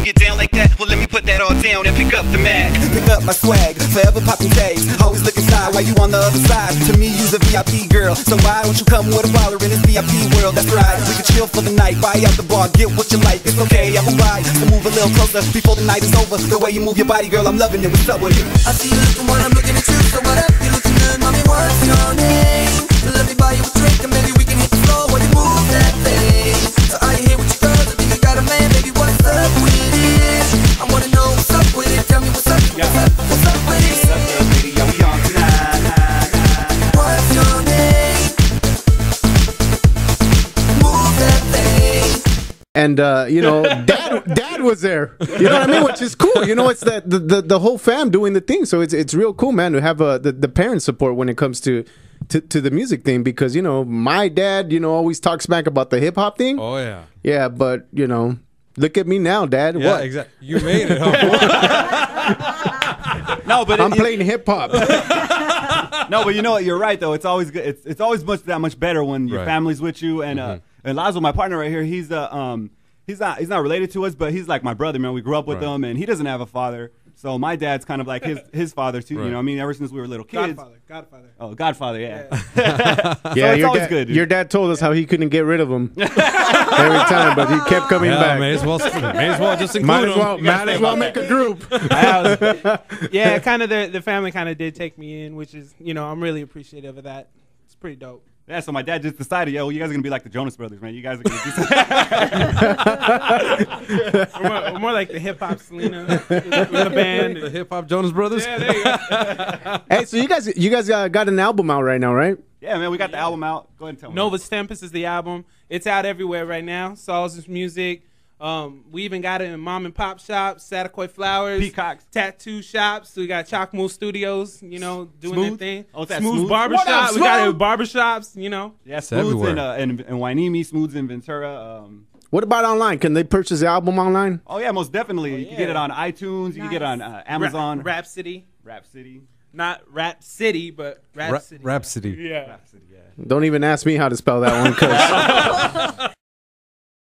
get down like that? Well, let me put that all down and pick up the mag. Pick up my swag, forever popping tags. Always looking side while you on the other side. To me, you's a VIP girl, so why don't you come with a baller in this VIP world? That's right, we can chill for the night, buy out the bar, get what you like. It's okay, I will ride, so move a little closer before the night is over. The way you move your body, girl, I'm loving it. What's up with you? I see you looking when I'm looking at you. So what up? You looking good, mommy? What's your name? Let me buy you a drink and maybe we can hit the floor when you move that thing. So are you here with your girls? I think you got a man, baby. What's up with it? I wanna know what's up with it. Tell me what's up, what's up with it? What's up, little lady? Yo, we on tonight. What's your name? Move that thing. And you know, dad was there. You know what I mean? Which is cool. You know, it's that the whole fam doing the thing. So it's real cool, man, to have the parent support when it comes to the music thing, because you know my dad, you know, always talks smack about the hip hop thing. Oh yeah. Yeah, but you know, look at me now, Dad. Yeah, what? exactly. You made it, huh? No, but I'm playing hip hop. No, but you know what? You're right though. It's always good. It's always that much better when your Right. family's with you. And and Lazo, my partner right here, he's not related to us, but he's like my brother, man. We grew up with Right. him, and he doesn't have a father. So my dad's kind of like his father too. Right. You know, what I mean, ever since we were little kids. Godfather. Oh, Godfather, yeah. Yeah, it's always good, dude. Your dad told us how he couldn't get rid of him every time, but he kept coming Yeah, back. may as well just include Might him. as well make a group. Yeah, kind of the family kind of did take me in, which is, you know, I'm really appreciative of that. It's pretty dope. Yeah, so my dad just decided, yo, you guys are gonna be like the Jonas Brothers, man. You guys are gonna do something. We're more like the hip hop Selena, the band. The hip hop Jonas Brothers. Yeah, there you go. Hey, so you guys got an album out right now, right? Yeah, man, we got the album out. Go ahead and tell me. Novus Tempest is the album. It's out everywhere right now. Saul's music. We even got it in mom and pop shops, Satakoy Flowers, Peacocks, tattoo shops. We got Chalkmool Studios, you know, doing Smooth? their thing. Oh, is that Smooth Smooth? Barbershop. What up, We got it Smooth? at barbershops, you know. Yeah, It's Smooth's everywhere. in Wainimi, Smooth's in Ventura. What about online? Can they purchase the album online? Oh yeah, most definitely. You can get it on iTunes. You can get it on Amazon. Rhapsody. Rhapsody. Not Rap City, but Rhapsody. Rhapsody. Yeah. Rhapsody. Yeah. Don't even ask me how to spell that one, because